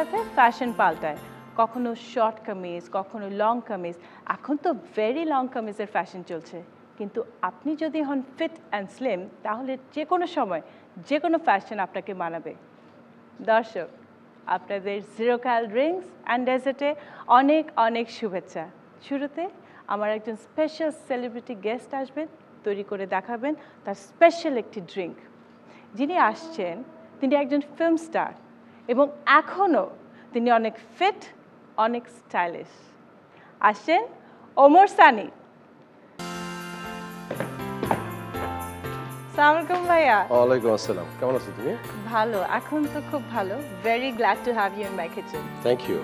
সাথে ফ্যাশন পাল্টায়, কখনো শর্ট কামিজ, কখনো লং কামিজ। এখন তো ভেরি লং কামিজের ফ্যাশন চলছে, কিন্তু আপনি যদি হন ফিট অ্যান্ড স্লিম তাহলে যে কোনো সময় যে কোনো ফ্যাশন আপনাকে মানাবে। দর্শক, আপনাদের জিরো ক্যাল ড্রিঙ্কস অ্যান্ড ডেজার্টে অনেক অনেক শুভেচ্ছা। শুরুতে আমার একজন স্পেশাল সেলিব্রিটি গেস্ট আসবেন, তৈরি করে দেখাবেন তার স্পেশাল একটি ড্রিঙ্ক। যিনি আসছেন তিনি একজন ফিল্ম স্টার এবং এখনও তিনি অনেক ফিট, অনেক স্টাইলিশ। আসছেন ওমর সানি। আসসালামু আলাইকুম ভাইয়া। ওয়ালাইকুম আসসালাম, কেমন আছো তুমি? ভালো, এখন তো খুব ভালো। Very glad to have you in my kitchen. Thank you.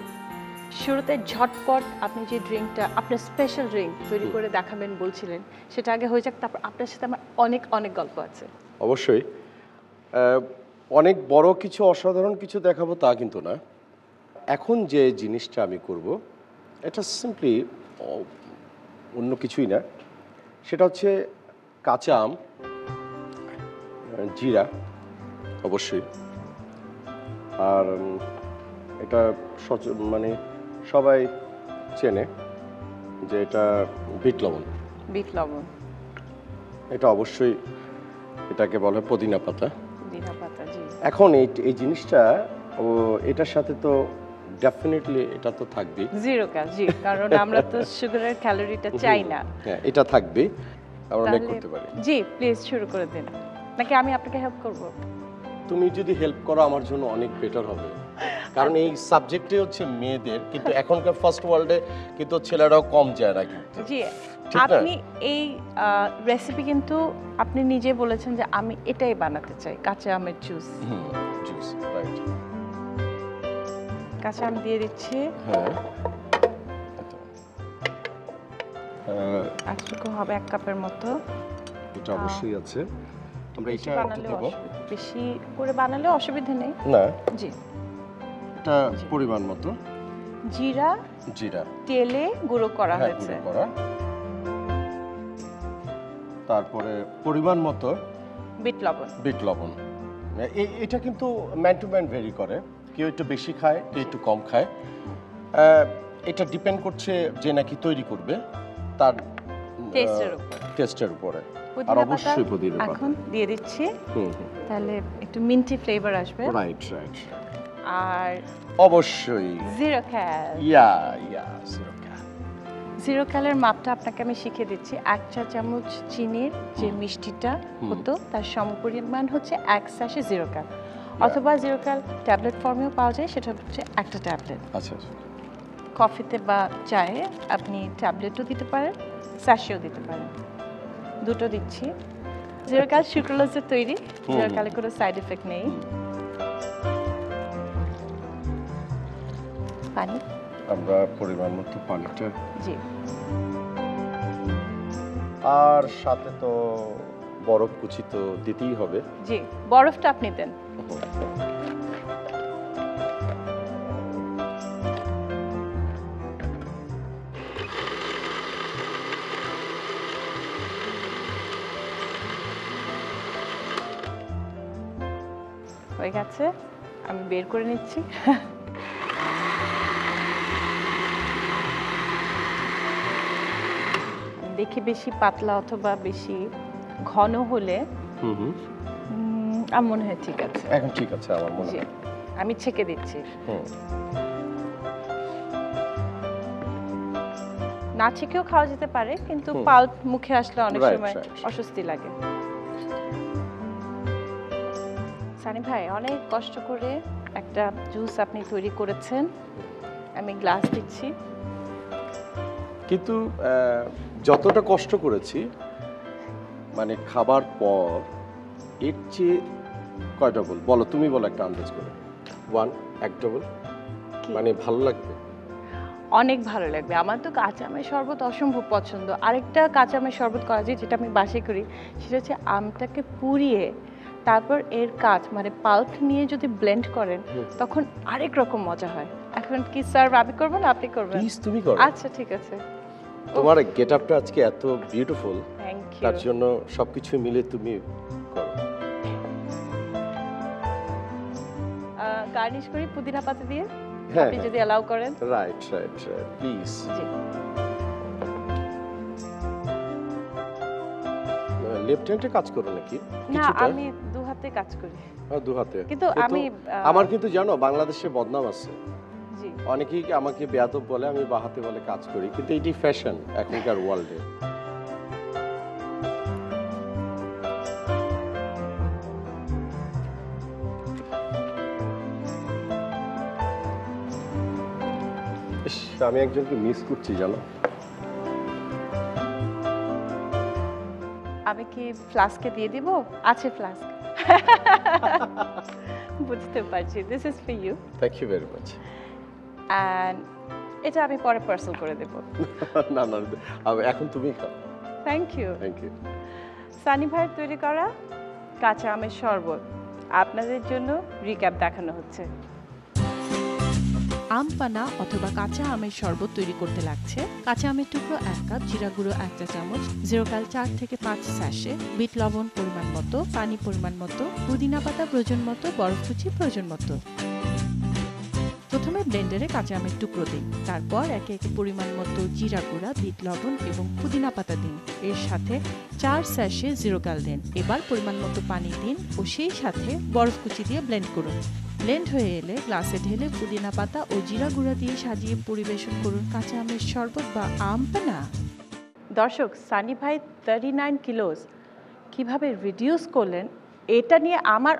শুরুতে ঝটপট আপনি যে ড্রিঙ্কটা, আপনার স্পেশাল ড্রিঙ্ক তৈরি করে দেখাবেন বলছিলেন, সেটা আগে হয়ে যাক, তারপর আপনার সাথে আমার অনেক অনেক গল্প আছে। অবশ্যই অনেক বড় কিছু, অসাধারণ কিছু দেখাবো তা কিন্তু না। এখন যে জিনিসটা আমি করব এটা সিম্পলি অন্য কিছুই না, সেটা হচ্ছে কাঁচা আম, জিরা অবশ্যই, আর এটা মানে সবাই চেনে যে এটা বিট লবণ। বিট লবণ, এটা অবশ্যই, এটাকে বলে পুদিনা পাতা। পুদিনা পাতা, জি। এখন এই জিনিসটা এটার সাথে তো ডেফিনেটলি এটা তো থাকবে জিরো ক্যাল, জি, কারণ আমরা তো সুগারের ক্যালোরিটা চাই না। হ্যাঁ, এটা থাকবে, আমরা মেক করতে পারি। জি, প্লিজ শুরু করে দিন, নাকি আমি আপনাকে হেল্প করব? তুমি যদি হেল্প করো আমার জন্য অনেক বেটার হবে, কারণ এই সাবজেক্টে হচ্ছে মেয়েদের, কিন্তু এখনকার ফার্স্ট ওয়ার্ল্ডে কিন্তু ছেলেরাও কম যায় না কিন্তু। জি, আপনি এই রেসিপি কিন্তু আপনি নিজে বলেছেন যে আমি এটাই বানাতে চাই, কাঁচা আমের জুস। Juice, right. কাঁচা আম দিয়ে দিচ্ছি। হ্যাঁ, এতটুকু হবে 1 কাপের মতো। এটা অবশ্যই আছে। আমরা এটা দেব, বেশি করে বানালে অসুবিধা নেই। না, জি, এটা পরিমাণ মতো। জিরা তেলে গুঁড়ো করা হয়েছে, তারপরে পরিমাণ মতো বিট লবণ। এটা কিন্তু ম্যান টু ম্যান ভেরি করে, কেউ একটু বেশি খায়, কেউ একটু কম খায়। এটা ডিপেন্ড করছে যে নাকি তৈরি করবে তার টেস্টের উপরে। আর অবশ্যই পুদিনা পাতা এখন দিয়ে দিচ্ছি, তাহলে একটু মিন্টি ফ্লেভার আসবে। রাইট। আর অবশ্যই জিরো ক্যাল। জিরো ক্যালের মাপটা আপনাকে আমি শিখিয়ে দিচ্ছি। 1 চা চামচ চিনির যে মিষ্টিটা হতো তার সমপরিমাণ হচ্ছে 1 স্যাশে জিরো ক্যাল, অথবা জিরো ক্যাল ট্যাবলেট ফর্মেও পাওয়া যায়, সেটা হচ্ছে একটা ট্যাবলেট। আচ্ছা, কফিতে বা চায়ে আপনি ট্যাবলেটও দিতে পারেন, স্যাশেও দিতে পারেন, দুটো দিচ্ছি। জিরো ক্যাল সুক্রোলোজের তৈরি, জিরো ক্যালে কোনো সাইড এফেক্ট নেই। পানি, আমরা পরিমাণ মতো পানিটা, জি, আর সাথে তো বরফ কুচি তো দিতেই হবে। জি, বরফটা আপনি দেন। হয়ে গেছে, আমি বের করে নিচ্ছি। দেখি বেশি পাতলা অথবা বেশি ঘন হলে আমার মনে হয় ঠিক আছে। এখন ঠিক আছে আমার মনে হয়। আমি ছেঁকে দিচ্ছি। না ছেঁকেও খাওয়া যেতে পারে, কিন্তু পাল্প মুখে আসলে অনেক সময় অস্বস্তি লাগে। সানি ভাই, অনেক কষ্ট করে একটা জুস আপনি তৈরি করেছেন, আমি গ্লাস দিচ্ছি। কিন্তু যতটা কষ্ট করেছি, মানে খাবার পর এর চেয়ে কয় ডবল বলো, তুমি বলো একটা আন্দাজ করে। 1 ডবল মানে ভালো লাগবে, অনেক ভালো লাগবে। আমার তো কাঁচা আমের শরবত অসম্ভব পছন্দ। আরেকটা কাঁচা আমের শরবত করা যায়, যেটা আমি বাসায় করি, সেটা হচ্ছে আমটাকে পুড়িয়ে তারপর এর কাঁচ মানে পাল্প নিয়ে যদি ব্লেন্ড করেন, তখন আরেক রকম মজা হয়। এখন কি সার্ভ আমি করব না আপনি করবেন? প্লিজ তুমি করো। আচ্ছা, ঠিক আছে। তোমার গেটআপটা আজকে এত বিউটিফুল, থ্যাংক ইউ। তার জন্য সবকিছু মিলে তুমি করো। গার্নিশ করি পুদিনা পাতা দিয়ে। আপনি যদি অ্যালাউ করেন। Right please. জি। লেফট হ্যান্ডে কাজ করো নাকি? না, আমি দু হাতে কাজ করি। দু হাতে। কিন্তু আমি আমার কিন্তু জানো বাংলাদেশে বদনাম আছে। জি। অনেকেই আমাকে বেয়াদব বলে, আমি বাঁ হাতে বলে কাজ করি, কিন্তু এটি ফ্যাশন এখনকার ওয়ার্ল্ডে। আমি একজনকে মিস করছি জানো। আমি কি ফ্লাস্কে দিয়ে দিব? আছে ফ্লাস্ক। বুঝতে পারছি। This is for you. Thank you very much. And এটা আমি পরে পার্সেল করে দেব। না এখন তুমি খাও। Thank you. সানি ভাইয়ের তৈরি করা কাঁচা আমের শরবত আপনাদের জন্য রিক্যাপ দেখানো হচ্ছে। আম পানা অথবা কাঁচা আমের শরবত তৈরি করতে লাগছে কাঁচা আমের টুকরো 1 কাপ, জিরা গুঁড়ো 1 চা চামচ, জিরোকাল 4 থেকে 5 স্যাশে, বিট লবণ পরিমাণ মতো, পানি পরিমাণ মতো, পুদিনা পাতা প্রয়োজন মতো, বরফ কুচি প্রয়োজন মতো। প্রথমে ব্লেন্ডারে কাঁচা আমের টুকরো দিন, তারপর একে একে পরিমাণ মতো জিরা গুঁড়া, বিট লবণ এবং পুদিনা পাতা দিন। এর সাথে 4 স্যাশে জিরোকাল দিন। এবার পরিমাণ মতো পানি দিন ও সেই সাথে বরফ কুচি দিয়ে ব্লেন্ড করুন। ব্লেন্ড হয়ে এলে গ্লাসে ঢেলে পুদিনা পাতা ও জিরা গুঁড়া দিয়ে সাজিয়ে পরিবেশন করুন কাঁচা আমের শরবত বা আম পানা। দর্শক, সানি ভাই 39 কিলোস কিভাবে রিডিউস করলেন এটা নিয়ে আমার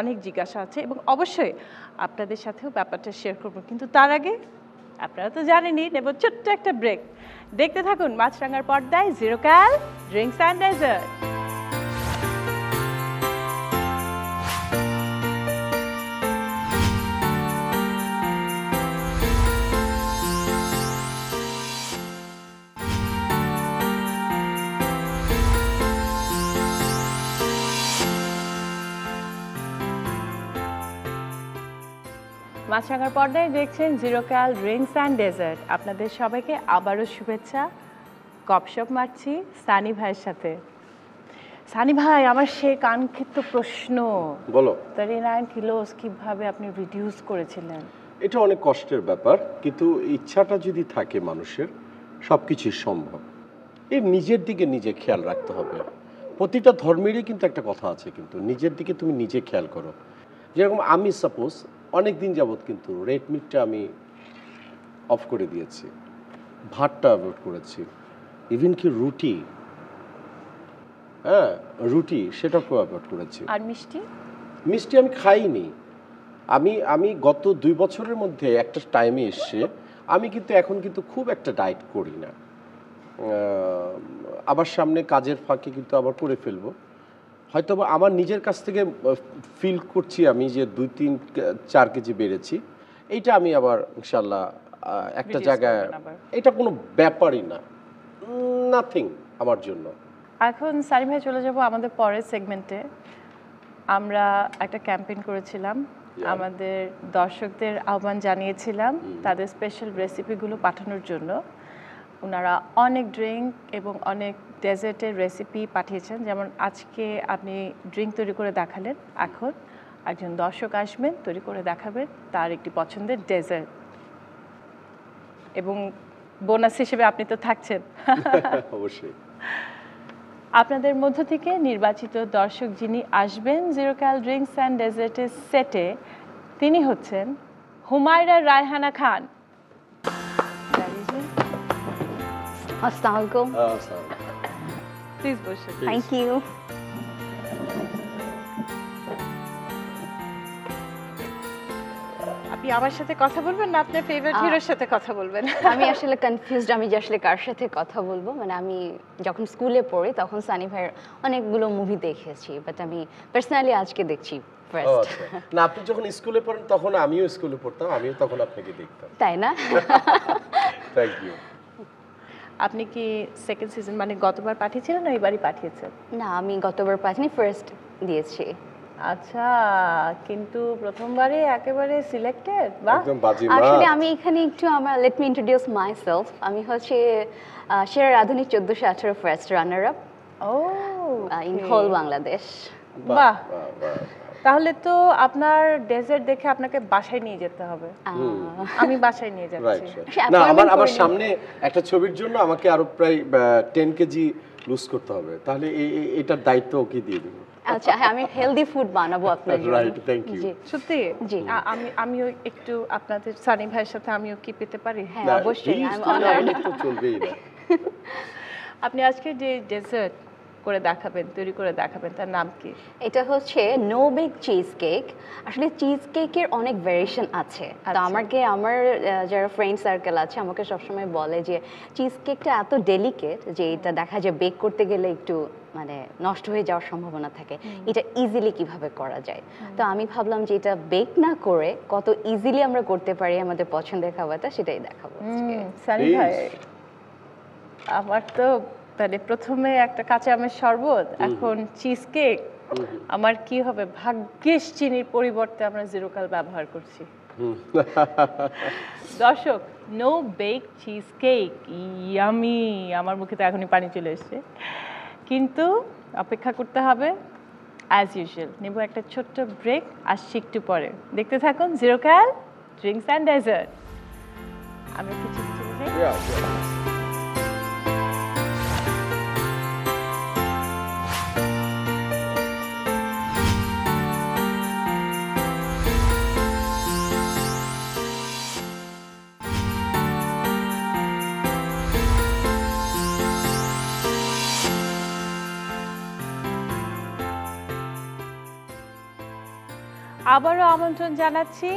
অনেক জিজ্ঞাসা আছে এবং অবশ্যই আপনাদের সাথেও ব্যাপারটা শেয়ার করব, কিন্তু তার আগে আপনারা তো জানেনই, নেব ছোট্ট একটা ব্রেক। দেখতে থাকুন মাছরাঙার পর্দায় জিরোকাল ড্রিঙ্কস অ্যান্ড ডেজার্ট। মাছরাঙার পর্দায় দেখছেন জিরোকাল ড্রিঙ্কস অ্যান্ড ডেজার্ট। আপনাদের সবাইকে আবারও শুভেচ্ছা। গপশপ মারছি সানি ভাইয়ের সাথে। সানি ভাই, আমার সে কাঙ্ক্ষিত প্রশ্ন, বলো। 39 কিলোস কিভাবে আপনি রিডিউস করেছিলেন? এটা অনেক কষ্টের ব্যাপার, কিন্তু ইচ্ছাটা যদি থাকে মানুষের সবকিছুই সম্ভব। এই নিজের দিকে নিজে খেয়াল রাখতে হবে। প্রতিটা ধর্মেরই কিন্তু একটা কথা আছে, কিন্তু নিজের দিকে তুমি নিজে খেয়াল করো। যেরকম আমি সাপোজ অনেক দিন যাবৎ কিন্তু রেড মিটটা আমি অফ করে দিয়েছি, ভাতটা অ্যাভয়েড করেছি, ইভেন কি রুটি, রুটি সেটাকেও অ্যাভয়েড করেছি। আর মিষ্টি আমি খাইনি। আমি গত 2 বছরের মধ্যে একটা টাইমে এসে আমি কিন্তু এখন কিন্তু খুব একটা ডায়েট করি না। আবার সামনে কাজের ফাঁকে কিন্তু আবার করে ফেলবো। হয়তো আমার নিজের কাছ থেকে ফিল করছি আমি যে 2-3-4 কেজি বেড়েছি। এইটা আমি আবার ইনশাল্লাহ একটা জায়গায়, এটা কোনো ব্যাপারই না, নাথিং আমার জন্য। এখন সানি ভাই চলে যাব আমাদের পরের সেগমেন্টে। আমরা একটা ক্যাম্পেইন করেছিলাম, আমাদের দর্শকদের আহ্বান জানিয়েছিলাম তাদের স্পেশাল রেসিপিগুলো পাঠানোর জন্য। ওনারা অনেক ড্রিঙ্ক এবং অনেক ডেজার্টের রেসিপি পাঠিয়েছেন। যেমন আজকে আপনি ড্রিঙ্ক তৈরি করে দেখালেন, এখন একজন দর্শক আসবেন, তৈরি করে দেখাবেন তার একটি পছন্দের ডেজার্ট, এবং বোনাস হিসেবে আপনি তো থাকছেন। অবশ্যই। আপনাদের মধ্য থেকে নির্বাচিত দর্শক যিনি আসবেন জিরোকাল ড্রিঙ্কস অ্যান্ড ডেজার্টের সেটে, তিনি হচ্ছেন হুমায়রা রায়হানা খান। আসসালামু আলাইকুম। প্লিজ বসুন। Thank you. আপনি আমার সাথে কথা বলবেন না আপনার ফেভারিট হিরোর সাথে কথা বলবেন? আমি আসলে কনফিউজড, আমি যে আসলে কার সাথে কথা বলবো। মানে আমি যখন স্কুলে পড়ি তখন সানি ভাইয়ের অনেকগুলো মুভি দেখেছি, বাট আমি পার্সোনালি আজকে দেখছি ফার্স্ট। না, আপনি যখন স্কুলে পড়েন তখন আমিও স্কুলে পড়তাম, আমিও তখন আপনাকে দেখতাম। তাই না? Thank you. আপনি কি সেকেন্ড সিজন মানে গতবার পাঠিয়েছিলেন না এবারই পাঠিয়েছেন? না, আমি গতবার পাঠিনি, ফার্স্ট দিয়েছি। আচ্ছা, কিন্তু প্রথমবারে একেবারে সিলেক্টেড। বাহ, একদম বাজিমাত। আসলে আমি এখানে একটু লেট মি ইন্ট্রোডিউস মাইসেলফ। আমি হচ্ছে সেরা রাঁধুনি 1418 first runner up in whole Bangladesh. বাহ, তাহলে তো আপনার ডেজার্ট দেখে আপনাকে বাসায় নিয়ে যেতে হবে। আমি বাসায় নিয়ে যাচ্ছি। না, আমার সামনে একটা ছবির জন্য আমাকে আরো প্রায় 10 কেজি লুজ করতে হবে, তাহলে এটার দায়িত্ব কি দিয়ে দিব? আচ্ছা হ্যাঁ, আমি হেলদি ফুড বানাবো আপনার জন্য। Right, thank you. সত্যি? জি। আমিও একটু আপনাদের সানি ভাইয়ের সাথে আমিও কি পেতে পারি? হ্যাঁ অবশ্যই, আমি অনার্ড। তো চলবেই না। আপনি আজকে যে ডেজার্ট করে দেখাবেন, তৈরি করে দেখাবেন, তার নাম কি? এটা হচ্ছে নো বেক চিজ কেক। আসলে চিজ কেকের অনেক ভেরিয়েশন আছে। তো আমাকে আমার যারা ফ্রেন্ড সার্কেল আছে আমাকে সবসময় বলে যে চিজ কেকটা এত ডেলিকেট যে এটা দেখা যায় বেক করতে গেলে একটু মানে নষ্ট হয়ে যাওয়ার সম্ভাবনা থাকে, এটা ইজিলি কিভাবে করা যায়। তো আমি ভাবলাম যে এটা বেক না করে কত ইজিলি আমরা করতে পারি আমাদের পছন্দের খাবারটা, সেটাই দেখাবো আজকে। সানি ভাই, আমার তো মানে প্রথমে একটা কাঁচা আমের শরবত, এখন চিজ কেক। আমার কি হবে? ভাগ্যিস চিনির পরিবর্তে আমরা জিরোকাল ব্যবহার করছি। দর্শক, no bake cheese cake, yummy. আমার মুখে তো এখনই পানি চলে এসছে, কিন্তু অপেক্ষা করতে হবে। অ্যাজ ইউজুয়াল নেব একটা ছোট্ট ব্রেক, আসছি একটু পরে। দেখতে থাকুন জিরোকাল ড্রিঙ্কস অ্যান্ড ডেজার্ট। আমরা কিছু আবারও আমন্ত্রণ জানাচ্ছি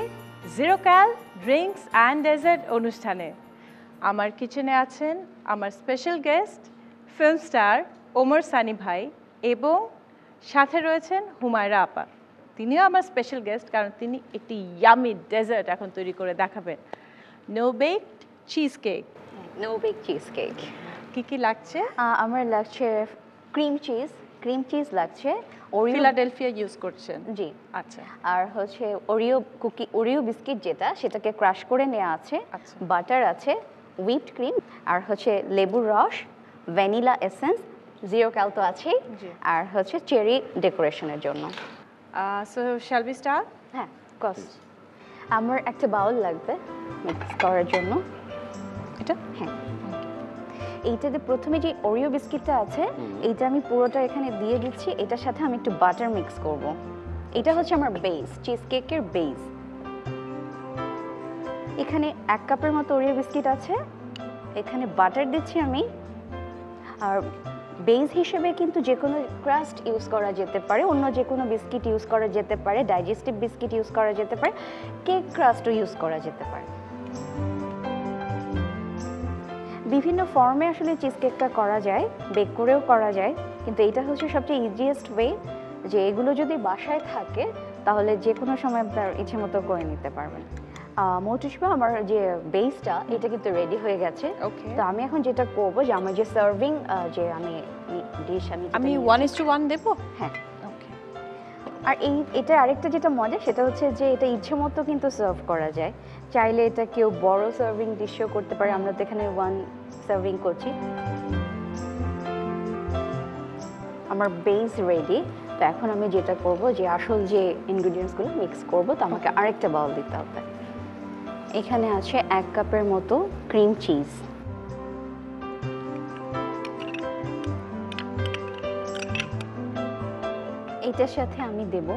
জিরোকাল ড্রিঙ্কস অ্যান্ড ডেজার্ট অনুষ্ঠানে। আমার কিচেনে আছেন আমার special guest film star Omar Sunny ভাই, এবং সাথে রয়েছেন হুমায়রা আপা। তিনিও আমার স্পেশাল গেস্ট, কারণ তিনি একটি ইয়ামি ডেজার্ট এখন তৈরি করে দেখাবেন, no baked cheese cake. No bake cheese cake কি কি লাগছে? আমার লাগছে ক্রিম চিজ লাগছে, ফিলাডেলফিয়া ইউজ করছেন? জি। আচ্ছা। আর হচ্ছে ওরিও বিস্কিট যেটা, সেটাকে ক্রাশ করে নেওয়া আছে, বাটার আছে, হুইপড ক্রিম, আর হচ্ছে লেবুর রস, ভ্যানিলা এসেন্স, জিরো ক্যাল তো আছেই, আর হচ্ছে চেরি ডেকোরেশনের জন্য। So shall be start? হ্যাঁ কস। আমার একটা বাউল লাগবে মিক্স করার জন্য। এটা? হ্যাঁ। এইটাতে প্রথমে যে ওরিও বিস্কিটটা আছে এইটা আমি পুরোটা এখানে দিয়ে দিচ্ছি। এটার সাথে আমি একটু বাটার মিক্স করব। এটা হচ্ছে আমার বেস, চিজ কেকের বেস। এখানে 1 কাপের মতো ওরিও বিস্কিট আছে, এখানে বাটার দিচ্ছি আমি। আর বেস হিসেবে কিন্তু যে কোনো ক্রাস্ট ইউজ করা যেতে পারে, অন্য যে কোনো বিস্কিট ইউজ করা যেতে পারে, ডাইজেস্টিভ বিস্কিট ইউজ করা যেতে পারে, কেক ক্রাস্টও ইউজ করা যেতে পারে। বিভিন্ন ফর্মে আসলে চিজ কেকটা করা যায়, বেক করেও করা যায়, কিন্তু এটা হচ্ছে সবচেয়ে ইজিয়েস্ট ওয়ে যে এগুলো যদি বাসায় থাকে তাহলে যে কোনো সময় আপনার ইচ্ছে মতো করে নিতে পারবেন। মৌতুসবা, আমার যে বেসটা এটা কিন্তু রেডি হয়ে গেছে। তো আমি এখন যেটা করবো যে আমার যে সার্ভিং যে আমি ডিশ আমি 1:1 দেবো। হ্যাঁ। আর এটা আরেকটা যেটা মজা সেটা হচ্ছে যে এটা ইচ্ছে মতো কিন্তু সার্ভ করা যায়। চাইলে এটা কেউ বড় সার্ভিং ডিশও করতে পারে। আমরা তো এখানে 1 সার্ভিং করছি। আমার বেস রেডি। তো এখন আমি যেটা করব যে আসল যে ইনগ্রেডিয়েন্টসগুলো মিক্স করব, তো আমাকে আরেকটা বাউল দিতে হবে। এখানে আছে 1 কাপের মতো ক্রিম চিজ, এটার সাথে আমি দেব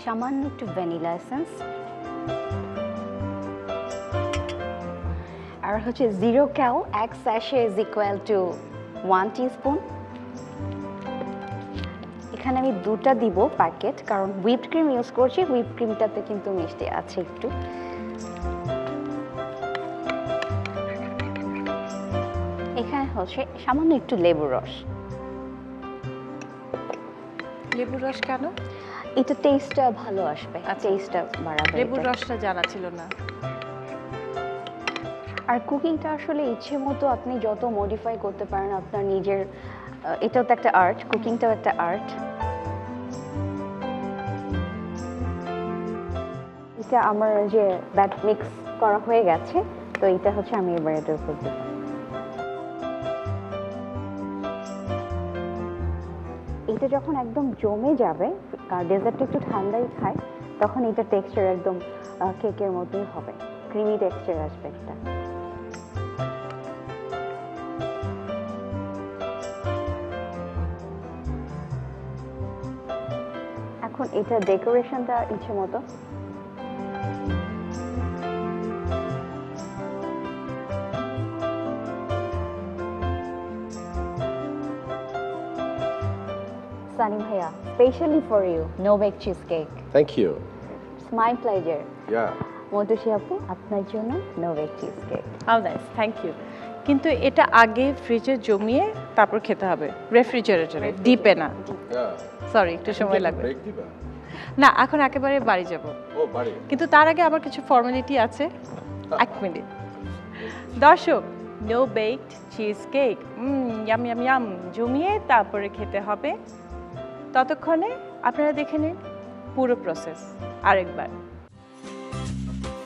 সামান্য একটু ভ্যানিলা এসেন্স, আর হচ্ছে zero cal 1 sachet is equal to 1 teaspoon. এখানে আমি 2টা দিব প্যাকেট, কারণ হুইপড ক্রিম ইউজ করছি, হুইপড ক্রিমটাতে কিন্তু মিষ্টি আছে একটু। এখানে হচ্ছে সামান্য একটু লেবুর রস। লেবুর রস কেন? এটা টেস্টটা ভালো আসবে, টেস্টটা বাড়াবে। লেবুর রসটা জানা ছিল না। আর কুকিংটা আসলে ইচ্ছে মতো আপনি যত মডিফাই করতে পারেন আপনার নিজের, এটাও তো একটা আর্ট, কুকিংটাও একটা আর্ট। এটা আমার যে ব্যাট মিক্স করা হয়ে গেছে, তো এটা হচ্ছে আমি এবার এটার উপর দেব। এটা যখন একদম জমে যাবে কারণ ডেজার্টটা একটু ঠান্ডাই খায়, তখন এটা টেক্সচার একদম কেকের মতোই হবে, ক্রিমি টেক্সচার আসবে একটা। এখন এটা ডেকোরেশনটা ইচ্ছে মতো। সানি ভাইয়া, specially for you, no bake cheese cake. Thank you. It's my pleasure. Yeah, Madhusi আপু, আপনার জন্য no bake cheese cake. How nice, thank you. কিন্তু এটা আগে ফ্রিজে জমিয়ে তারপর খেতে হবে, রেফ্রিজারেটরে, ডিপে না। সরি, একটু সময় লাগবে। ব্রেক দিবা? না, এখন একেবারে বাড়ি যাব। ও বাড়ি। কিন্তু তার আগে আবার কিছু ফর্মালিটি আছে, 1 মিনিট। দর্শক, no baked cheese cake, yum yum yum, জমিয়ে তারপরে খেতে হবে। ততক্ষণে আপনারা দেখে নিন পুরো প্রসেস আরেকবার।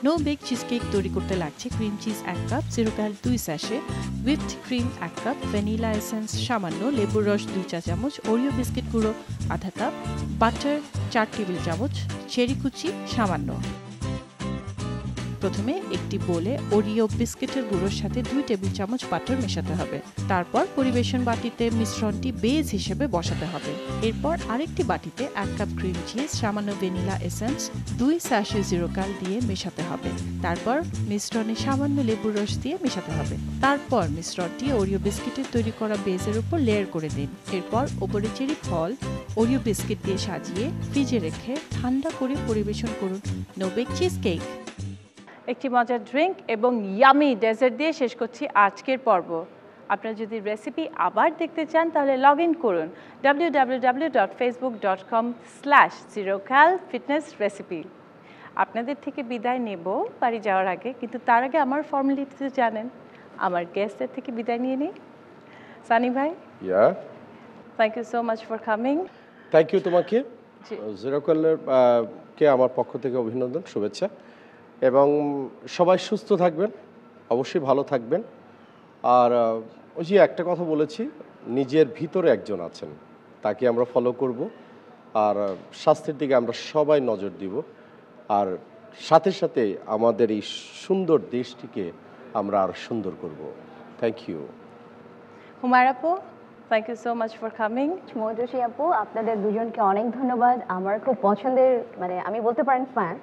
নো বেক চিজ কেক তৈরি করতে লাগছে ক্রিম চিজ 1 কাপ, 0 ক্যাল 2 sachet, whipped cream 1 cup, vanilla essence সামান্য, লেবুর রস 2 চা চামচ, ওরিও বিস্কিট গুঁড়ো আধা কাপ, বাটার 4 টেবিল চামচ, চেরি কুচি সামান্য। প্রথমে একটি বোলে ওরিও বিস্কিটের গুঁড়োর সাথে 2 টেবিল চামচ বাটার মেশাতে হবে। তারপর পরিবেশন বাটিতে মিশ্রণটি বেজ হিসেবে বসাতে হবে। এরপর আরেকটি বাটিতে 1 কাপ ক্রিম চিজ, সামান্য ভ্যানিলা এসেন্স, 2 স্যাশে 0 ক্যাল দিয়ে মেশাতে হবে। তারপর মিশ্রণে সামান্য লেবুর রস দিয়ে মেশাতে হবে। তারপর মিশ্রণটি ওরিও বিস্কিটের তৈরি করা বেজের উপর লেয়ার করে দিন। এরপর ওপরে চেরি ফল ওরিও বিস্কিট দিয়ে সাজিয়ে ফ্রিজে রেখে ঠান্ডা করে পরিবেশন করুন নো বেক চিজ কেক। একটি মজার ড্রিঙ্ক এবং ইয়ামি ডেজার্ট দিয়ে শেষ করছি আজকের পর্ব। আপনারা যদি রেসিপি আবার দেখতে চান তাহলে লগ ইন করুন www.facebook.com/zerocalfitnessrecipe। আপনাদের থেকে বিদায় নেব বাড়ি যাওয়ার আগে, কিন্তু তার আগে আমার ফর্মালিটি তো জানেন, আমার গেস্টদের থেকে বিদায় নিয়ে নিই। সানি ভাই, yeah, thank you so much for coming. Thank you তোমাকে। জি। জিরোকালের কে আমার পক্ষ থেকে অভিনন্দন, শুভেচ্ছা, এবং সবাই সুস্থ থাকবেন, অবশ্যই ভালো থাকবেন। আর ওই যে একটা কথা বলেছি, নিজের ভিতরে একজন আছেন, তাকে আমরা ফলো করব, আর স্বাস্থ্যের দিকে আমরা সবাই নজর দিব, আর সাথে সাথে আমাদের এই সুন্দর দেশটিকে আমরা আর সুন্দর করব। Thank you. হুমায়রা আপু, thank you so much for coming. Madhusi আপু, আপনাদের দুজনকে অনেক ধন্যবাদ। আমার খুব পছন্দের, মানে আমি বলতে পারেন ফ্যান,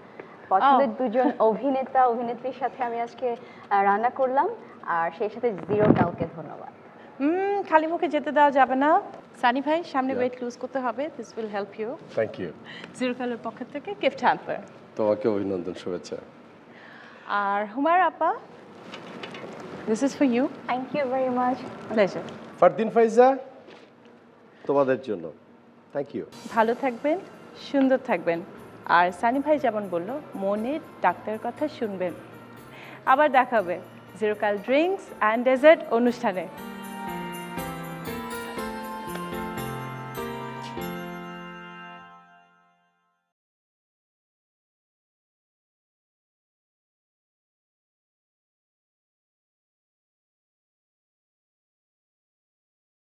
পছন্দের দুজন অভিনেতা অভিনেত্রীর সাথে আমি আজকে রান্না করলাম, আর সেই সাথে জিরো কালকে ধন্যবাদ। খালি মুখে যেতে দেওয়া যাবে না। সানি ভাই, সামনে ওয়েট লুজ করতে হবে, this will help you. Thank you. জিরোকালের পক্ষ থেকে গিফট হ্যাম্পার। তোমাকে অভিনন্দন, শুভেচ্ছা। আর হুমায়রা আপা, this is for you. Thank you very much. Pleasure. Fardin Faiza, তোমাদের জন্য থ্যাংক ইউ। ভালো থাকবেন, সুন্দর থাকবেন, আর সানি ভাই যেমন বললো, মনের ডাক্তারের কথা শুনবেন। আবার দেখা হবে জিরোকাল ড্রিঙ্কস অ্যান্ড ডেজার্ট অনুষ্ঠানে।